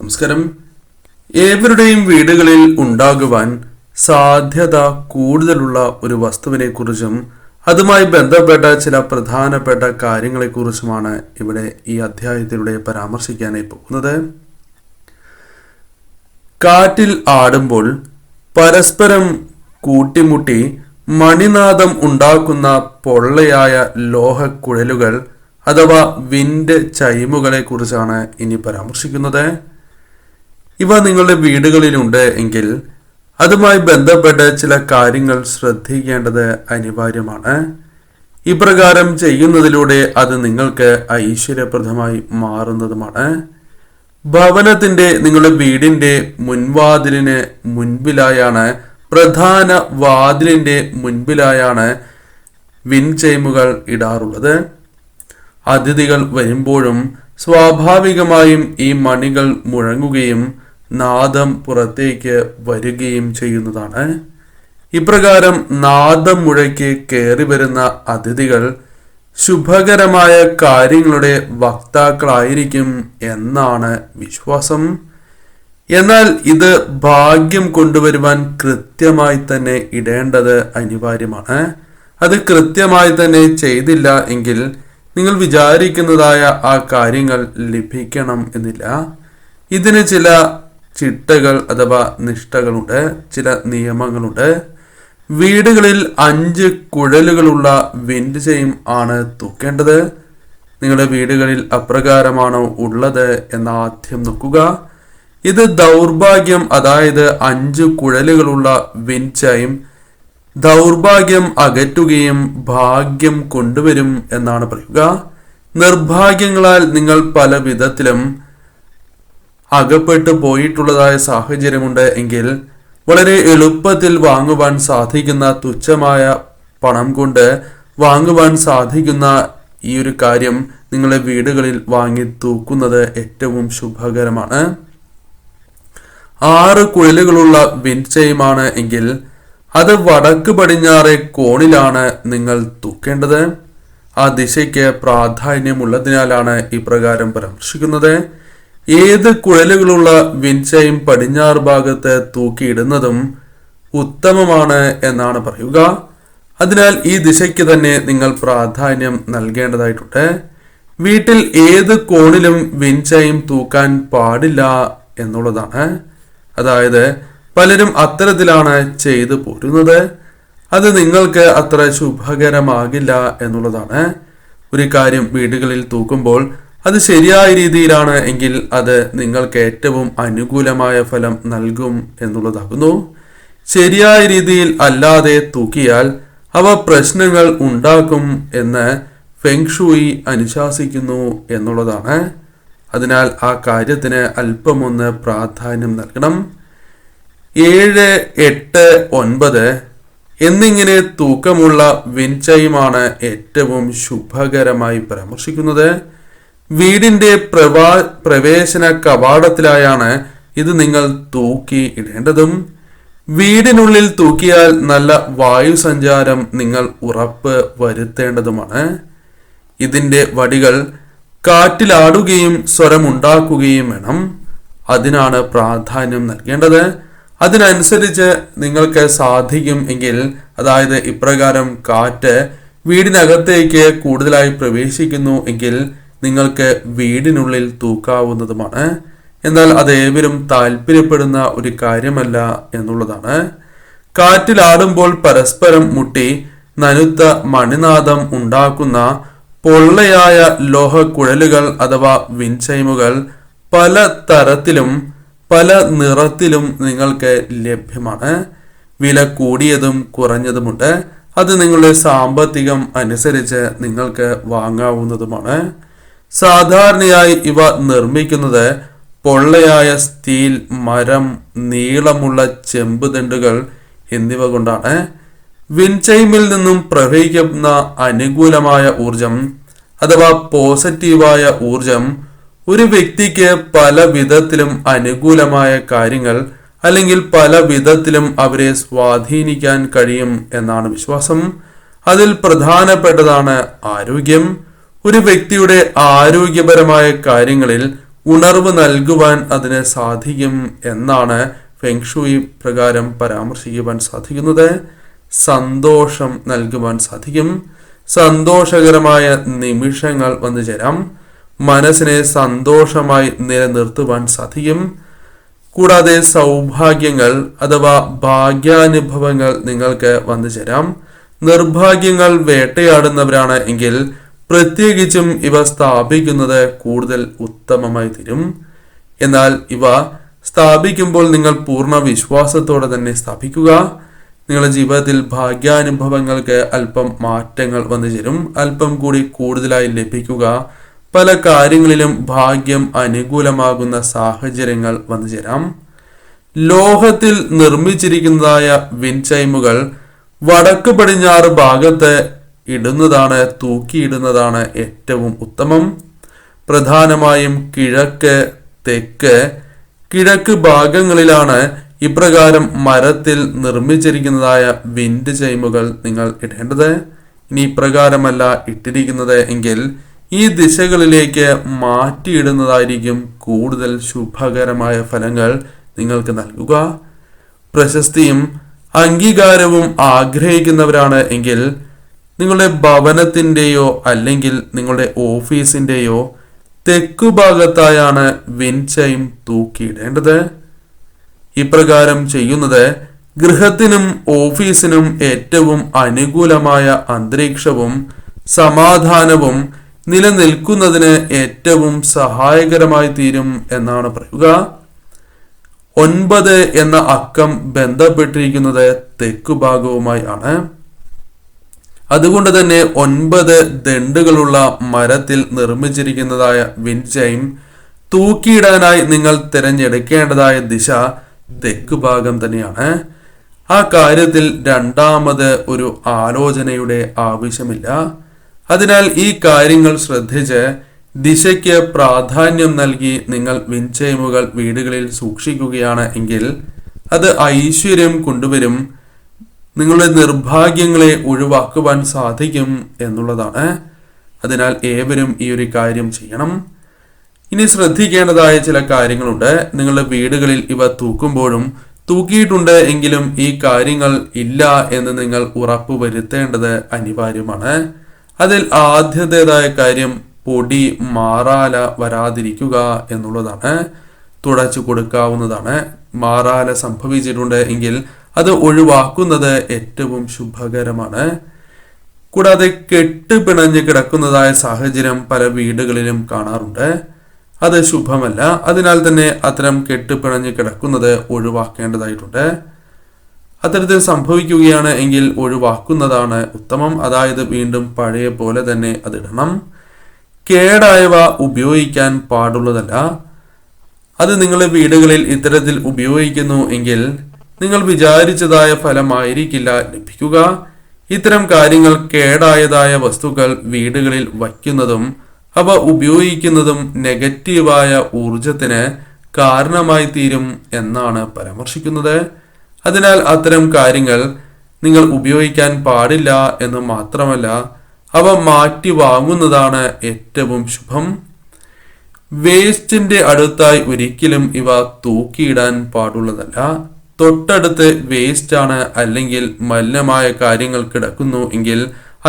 നമസ്കാരം. ഏവരുടെയും വീടുകളിൽ ഉണ്ടാകുവാൻ സാധ്യത കൂടുതലുള്ള ഒരു വസ്തുവിനെ കുറിച്ചും അതുമായി ബന്ധപ്പെട്ട ചില പ്രധാനപ്പെട്ട കാര്യങ്ങളെക്കുറിച്ചുമാണ് ഇവിടെ ഈ അധ്യായത്തിലൂടെ പരാമർശിക്കാനായി പോകുന്നത്. കാറ്റിൽ ആടുമ്പോൾ പരസ്പരം കൂട്ടിമുട്ടി മണിനാദം ഉണ്ടാക്കുന്ന പൊള്ളയായ ലോഹക്കുഴലുകൾ അഥവാ വിൻഡ് ചൈമുകളെ കുറിച്ചാണ് ഇനി പരാമർശിക്കുന്നത്. ഇവ നിങ്ങളുടെ വീടുകളിലുണ്ട് എങ്കിൽ അതുമായി ബന്ധപ്പെട്ട ചില കാര്യങ്ങൾ ശ്രദ്ധിക്കേണ്ടത് അനിവാര്യമാണ്. ഇപ്രകാരം ചെയ്യുന്നതിലൂടെ അത് നിങ്ങൾക്ക് ഐശ്വര്യപ്രദമായി മാറുന്നതുമാണ്. ഭവനത്തിന്റെ നിങ്ങളുടെ വീടിന്റെ മുൻവാതിലിന് മുൻപിലായാണ്, പ്രധാന വാതിലിന്റെ മുൻപിലായാണ് വിൻചൈമുകൾ ഇടാറുള്ളത്. അതിഥികൾ വരുമ്പോഴും സ്വാഭാവികമായും ഈ മണികൾ മുഴങ്ങുകയും നാദം പുറത്തേക്ക് വരികയും ചെയ്യുന്നതാണ്. ഇപ്രകാരം നാദം മുഴക്കി കയറി വരുന്ന അതിഥികൾ ശുഭകരമായ കാര്യങ്ങളുടെ വക്താക്കളായിരിക്കും എന്നാണ് വിശ്വാസം. എന്നാൽ ഇത് ഭാഗ്യം കൊണ്ടുവരുവാൻ കൃത്യമായി തന്നെ ഇടേണ്ടത് അനിവാര്യമാണ്. അത് കൃത്യമായി തന്നെ ചെയ്തില്ല എങ്കിൽ നിങ്ങൾ വിചാരിക്കുന്നതായ ആ കാര്യങ്ങൾ ലഭിക്കണം എന്നില്ല. ഇതിന് ചില ചിട്ടകൾ അഥവാ നിഷ്ഠകളുണ്ട്, ചില നിയമങ്ങളുണ്ട്. വീടുകളിൽ 5 കുഴലുകളുള്ള വിൻഡ് ചെയിം ആണ് തൂക്കേണ്ടത്. നിങ്ങളുടെ വീടുകളിൽ അപ്രകാരമാണോ ഉള്ളത് എന്ന് ആദ്യം നോക്കുക. ഇത് ദൗർഭാഗ്യം, അതായത് 5 കുഴലുകളുള്ള വിൻഡ് ചെയിം ദൗർഭാഗ്യം അകറ്റുകയും ഭാഗ്യം കൊണ്ടുവരും എന്നാണ് പറയുക. നിർഭാഗ്യങ്ങളാൽ നിങ്ങൾ പല വിധത്തിലും അകപ്പെട്ടു പോയിട്ടുള്ളതായ സാഹചര്യമുണ്ട് എങ്കിൽ വളരെ എളുപ്പത്തിൽ വാങ്ങുവാൻ സാധിക്കുന്ന, തുച്ഛമായ പണം കൊണ്ട് വാങ്ങുവാൻ സാധിക്കുന്ന ഈ ഒരു കാര്യം നിങ്ങളുടെ വീടുകളിൽ വാങ്ങി തൂക്കുന്നത് ഏറ്റവും ശുഭകരമാണ്. 6 കുഴലുകളുള്ള വിൻഡ് ചെയിമാണ് എങ്കിൽ അത് വടക്ക് പടിഞ്ഞാറെ കോണിലാണ് നിങ്ങൾ തൂക്കേണ്ടത്. ആ ദിശയ്ക്ക് പ്രാധാന്യമുള്ളതിനാലാണ് ഇപ്രകാരം പരാമർശിക്കുന്നത്. ഏത് കുഴലുകളുള്ള വിൻഡ് ചെയിം പടിഞ്ഞാറ് ഭാഗത്ത് തൂക്കിയിടുന്നതും ഉത്തമമാണ് എന്നാണ് പറയുക. അതിനാൽ ഈ ദിശയ്ക്ക് തന്നെ നിങ്ങൾ പ്രാധാന്യം നൽകേണ്ടതായിട്ടുണ്ട്. വീട്ടിൽ ഏത് കോണിലും വിൻഡ് ചെയിം തൂക്കാൻ പാടില്ല എന്നുള്ളതാണ്. അതായത് പലരും അത്തരത്തിലാണ് ചെയ്തു പോരുന്നത്. അത് നിങ്ങൾക്ക് അത്ര ശുഭകരമാകില്ല എന്നുള്ളതാണ്. ഒരു കാര്യം വീടുകളിൽ തൂക്കുമ്പോൾ അത് ശരിയായ രീതിയിലാണ് എങ്കിൽ അത് നിങ്ങൾക്ക് ഏറ്റവും അനുകൂലമായ ഫലം നൽകും എന്നുള്ളതാകുന്നു. ശരിയായ രീതിയിൽ അല്ലാതെ തൂക്കിയാൽ അവ പ്രശ്നങ്ങൾ ഉണ്ടാക്കും എന്ന് ഫെങ് ഷൂയി അനുശാസിക്കുന്നു എന്നുള്ളതാണ്. അതിനാൽ ആ കാര്യത്തിന് അല്പമൊന്ന് പ്രാധാന്യം നൽകണം. 7, 8, 9 എന്നിങ്ങനെ തൂക്കമുള്ള വിൻഡ് ചെയിമാണ് ഏറ്റവും ശുഭകരമായി പരാമർശിക്കുന്നത്. വീടിന്റെ പ്രവേശന കവാടത്തിലായാണ് ഇത് നിങ്ങൾ തൂക്കി ഇടേണ്ടതും. വീടിനുള്ളിൽ തൂക്കിയാൽ നല്ല വായു സഞ്ചാരം നിങ്ങൾ ഉറപ്പ് വരുത്തേണ്ടതുമാണ്. ഇതിന്റെ വടികൾ കാറ്റിലാടുകയും സ്വരമുണ്ടാക്കുകയും വേണം. അതിനാണ് പ്രാധാന്യം നൽകേണ്ടത്. അതിനനുസരിച്ച് നിങ്ങൾക്ക് സാധിക്കും എങ്കിൽ, അതായത് ഇപ്രകാരം കാറ്റ് വീടിനകത്തേക്ക് കൂടുതലായി പ്രവേശിക്കുന്നു എങ്കിൽ നിങ്ങൾക്ക് വീടിനുള്ളിൽ തൂക്കാവുന്നതുമാണ്. എന്നാൽ അത് ഏവരും താല്പര്യപ്പെടുന്ന ഒരു കാര്യമല്ല എന്നുള്ളതാണ്. കാറ്റിലാടുമ്പോൾ പരസ്പരം മുട്ടി നനുത്ത മണിനാദം ഉണ്ടാക്കുന്ന പൊള്ളയായ ലോഹക്കുഴലുകൾ അഥവാ വിൻഡ് ചൈമുകൾ പല തരത്തിലും പല നിറത്തിലും നിങ്ങൾക്ക് ലഭ്യമാണ്. വില കൂടിയതും കുറഞ്ഞതുമുണ്ട്. അത് നിങ്ങളുടെ സാമ്പത്തികം അനുസരിച്ച് നിങ്ങൾക്ക് വാങ്ങാവുന്നതുമാണ്. സാധാരണയായി ഇവ നിർമ്മിക്കുന്നത് പൊള്ളയായ സ്റ്റീൽ, മരം, നീളമുള്ള ചെമ്പ് ദണ്ടുകൾ എന്നിവ കൊണ്ടാണ്. വിൻഡ് ചൈമിൽ നിന്നും പ്രവഹിക്കുന്ന അനുകൂലമായ ഊർജം അഥവാ പോസിറ്റീവായ ഊർജം ഒരു വ്യക്തിക്ക് പല വിധത്തിലും അനുകൂലമായ കാര്യങ്ങൾ അല്ലെങ്കിൽ പല വിധത്തിലും അവരെ സ്വാധീനിക്കാൻ കഴിയും എന്നാണ് വിശ്വാസം. അതിൽ പ്രധാനപ്പെട്ടതാണ് ആരോഗ്യം. ഒരു വ്യക്തിയുടെ ആരോഗ്യപരമായ കാര്യങ്ങളിൽ ഉണർവ് നൽകുവാൻ അതിന് സാധിക്കും എന്നാണ് ഫെങ്ഷുയി പ്രകാരം പരാമർശിക്കുവാൻ സാധിക്കുന്നത്. സന്തോഷം നൽകുവാൻ സാധിക്കും. സന്തോഷകരമായ നിമിഷങ്ങൾ വന്നു ചേരാം. മനസ്സിനെ സന്തോഷമായി നിലനിർത്തുവാൻ സാധിക്കും. കൂടാതെ സൗഭാഗ്യങ്ങൾ അഥവാ ഭാഗ്യാനുഭവങ്ങൾ നിങ്ങൾക്ക് വന്നു ചേരാം. നിർഭാഗ്യങ്ങൾ വേട്ടയാടുന്നവരാണ് എങ്കിൽ പ്രത്യേകിച്ചും ഇവ സ്ഥാപിക്കുന്നത് കൂടുതൽ ഉത്തമമായി തീരും. എന്നാൽ ഇവ സ്ഥാപിക്കുമ്പോൾ നിങ്ങൾ പൂർണ്ണ വിശ്വാസത്തോടെ തന്നെ സ്ഥാപിക്കുക. നിങ്ങളുടെ ജീവിതത്തിൽ ഭാഗ്യാനുഭവങ്ങൾക്ക് അല്പം മാറ്റങ്ങൾ വന്നു ചേരും. അല്പം കൂടി കൂടുതലായി ലഭിക്കുക. പല കാര്യങ്ങളിലും ഭാഗ്യം അനുകൂലമാകുന്ന സാഹചര്യങ്ങൾ വന്നു ചേരാം. ലോഹത്തിൽ നിർമ്മിച്ചിരിക്കുന്നതായ വിൻചൈമുകൾ വടക്ക് പടിഞ്ഞാറ് ഭാഗത്ത് ഇടുന്നതാണ്, തൂക്കിയിടുന്നതാണ് ഏറ്റവും ഉത്തമം. പ്രധാനമായും കിഴക്ക്, തെക്ക്, കിഴക്ക് ഭാഗങ്ങളിലാണ് ഇപ്രകാരം മരത്തിൽ നിർമ്മിച്ചിരിക്കുന്നതായ വിൻഡ് ചൈമുകൾ നിങ്ങൾ ഇടേണ്ടത്. ഇനി ഇപ്രകാരമല്ല ഇട്ടിരിക്കുന്നത് എങ്കിൽ ഈ ദിശകളിലേക്ക് മാറ്റിയിടുന്നതായിരിക്കും കൂടുതൽ ശുഭകരമായ ഫലങ്ങൾ നിങ്ങൾക്ക് നൽകുക. പ്രശസ്തിയും അംഗീകാരവും ആഗ്രഹിക്കുന്നവരാണ് എങ്കിൽ നിങ്ങളുടെ ഭവനത്തിൻ്റെയോ അല്ലെങ്കിൽ നിങ്ങളുടെ ഓഫീസിൻ്റെയോ തെക്കുഭാഗത്തായാണ് വിൻചൈം തൂക്കിയിടേണ്ടത്. ഇപ്രകാരം ചെയ്യുന്നത് ഗൃഹത്തിനും ഓഫീസിനും ഏറ്റവും അനുകൂലമായ അന്തരീക്ഷവും സമാധാനവും നിലനിൽക്കുന്നതിന് ഏറ്റവും സഹായകരമായി തീരും എന്നാണ് പറയുക. 9 എന്ന അക്കം ബന്ധപ്പെട്ടിരിക്കുന്നത് തെക്കുഭാഗവുമായി ആണ്. അതുകൊണ്ട് തന്നെ 9 ദണ്ടുകളുള്ള മരത്തിൽ നിർമ്മിച്ചിരിക്കുന്നതായ വിൻചൈം തൂക്കിയിടാനായി നിങ്ങൾ തിരഞ്ഞെടുക്കേണ്ടതായ ദിശ തെക്കുഭാഗം തന്നെയാണ്. ആ കാര്യത്തിൽ രണ്ടാമത് ഒരു ആലോചനയുടെ ആവശ്യമില്ല. അതിനാൽ ഈ കാര്യങ്ങൾ ശ്രദ്ധിച്ച് ദിശയ്ക്ക് പ്രാധാന്യം നൽകി നിങ്ങൾ വിൻചൈമുകൾ വീടുകളിൽ സൂക്ഷിക്കുകയാണ് എങ്കിൽ അത് ഐശ്വര്യം കൊണ്ടുവരും. നിങ്ങളുടെ നിർഭാഗ്യങ്ങളെ ഒഴിവാക്കുവാൻ സാധിക്കും എന്നുള്ളതാണ്. അതിനാൽ ഏവരും ഈ ഒരു കാര്യം ചെയ്യണം. ഇനി ശ്രദ്ധിക്കേണ്ടതായ ചില കാര്യങ്ങളുണ്ട്. നിങ്ങളുടെ വീടുകളിൽ ഇവ തൂക്കുമ്പോഴും തൂക്കിയിട്ടുണ്ട് എങ്കിലും ഈ കാര്യങ്ങൾ ഇല്ല എന്ന് നിങ്ങൾ ഉറപ്പുവരുത്തേണ്ടത് അനിവാര്യമാണ്. അതിൽ ആദ്യത്തേതായ കാര്യം പൊടി മാറാല വരാതിരിക്കുക എന്നുള്ളതാണ്. തുടച്ചു കൊടുക്കാവുന്നതാണ്. മാറാല സംഭവിച്ചിട്ടുണ്ട് എങ്കിൽ അത് ഒഴിവാക്കുന്നത് ഏറ്റവും ശുഭകരമാണ്. കൂടാതെ കെട്ടുപിണഞ്ഞ് കിടക്കുന്നതായ സാഹചര്യം പല വീടുകളിലും കാണാറുണ്ട്. അത് ശുഭമല്ല. അതിനാൽ തന്നെ അത്തരം കെട്ടുപിണഞ്ഞ് കിടക്കുന്നത് ഒഴിവാക്കേണ്ടതായിട്ടുണ്ട്. അത്തരത്തിൽ സംഭവിക്കുകയാണ് എങ്കിൽ ഒഴിവാക്കുന്നതാണ് ഉത്തമം. അതായത് വീണ്ടും പഴയ പോലെ തന്നെ അതിടണം. കേടായവ ഉപയോഗിക്കാൻ പാടുള്ളതല്ല. അത് നിങ്ങളുടെ വീടുകളിൽ ഇത്തരത്തിൽ ഉപയോഗിക്കുന്നു എങ്കിൽ നിങ്ങൾ വിചാരിച്ചതായ ഫലമായിരിക്കില്ല ലഭിക്കുക. ഇത്തരം കാര്യങ്ങൾ കേടായതായ വസ്തുക്കൾ വീടുകളിൽ വയ്ക്കുന്നതും അവ ഉപയോഗിക്കുന്നതും നെഗറ്റീവായ ഊർജത്തിന് കാരണമായി തീരും എന്നാണ് പരാമർശിക്കുന്നത്. അതിനാൽ അത്തരം കാര്യങ്ങൾ നിങ്ങൾ ഉപയോഗിക്കാൻ പാടില്ല എന്ന് മാത്രമല്ല അവ മാറ്റി വാങ്ങുന്നതാണ് ഏറ്റവും ശുഭം. വേസ്റ്റിന്റെ അടുത്തായി ഒരിക്കലും ഇവ തൂക്കിയിടാൻ പാടുള്ളതല്ല. തൊട്ടടുത്ത് വേസ്റ്റ് ആണ് അല്ലെങ്കിൽ മലിനമായ കാര്യങ്ങൾ കിടക്കുന്നു എങ്കിൽ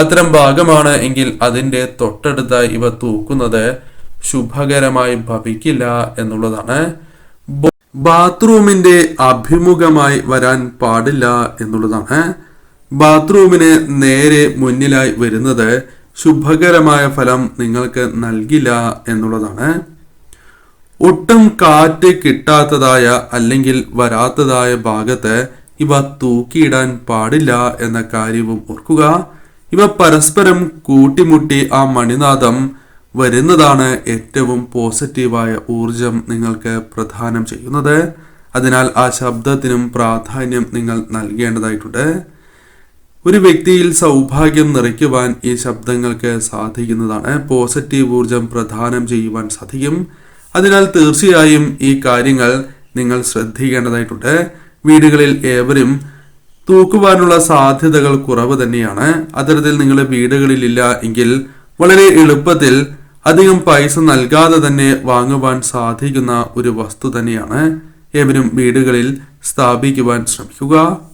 അത്തരം ഭാഗമാണ് എങ്കിൽ അതിന്റെ തൊട്ടടുത്തായി ഇവ തൂക്കുന്നത് ശുഭകരമായി ഭവിക്കില്ല എന്നുള്ളതാണ്. ബാത്റൂമിന്റെ അഭിമുഖമായി വരാൻ പാടില്ല എന്നുള്ളതാണ്. ബാത്റൂമിന് നേരെ മുന്നിലായി വരുന്നത് ശുഭകരമായ ഫലം നിങ്ങൾക്ക് നൽകില്ല എന്നുള്ളതാണ്. ഒട്ടും കാറ്റ് കിട്ടാത്തതായ അല്ലെങ്കിൽ വരാത്തതായ ഭാഗത്ത് ഇവ തൂക്കിയിടാൻ പാടില്ല എന്ന കാര്യവും ഓർക്കുക. ഇവ പരസ്പരം കൂട്ടിമുട്ടി ആ മണിനാദം വരുന്നതാണ് ഏറ്റവും പോസിറ്റീവായ ഊർജം നിങ്ങൾക്ക് പ്രദാനം ചെയ്യുന്നത്. അതിനാൽ ആ ശബ്ദത്തിനും പ്രാധാന്യം നിങ്ങൾ നൽകേണ്ടതായിട്ടുണ്ട്. ഒരു വ്യക്തിയിൽ സൗഭാഗ്യം നിറയ്ക്കുവാൻ ഈ ശബ്ദങ്ങൾക്ക് സാധിക്കുന്നതാണ്. പോസിറ്റീവ് ഊർജം പ്രദാനം ചെയ്യുവാൻ സാധിക്കും. അതിനാൽ തീർച്ചയായും ഈ കാര്യങ്ങൾ നിങ്ങൾ ശ്രദ്ധിക്കേണ്ടതായിട്ടുണ്ട്. വീടുകളിൽ ഏവരും തൂക്കുവാനുള്ള സാധ്യതകൾ കുറവ് തന്നെയാണ്. അത്തരത്തിൽ നിങ്ങളുടെ വീടുകളിൽ ഇല്ല എങ്കിൽ വളരെ എളുപ്പത്തിൽ അധികം പൈസ നൽകാതെ തന്നെ വാങ്ങുവാൻ സാധിക്കുന്ന ഒരു വസ്തു തന്നെയാണ്. ഏവരും വീടുകളിൽ സ്ഥാപിക്കുവാൻ ശ്രമിക്കുക.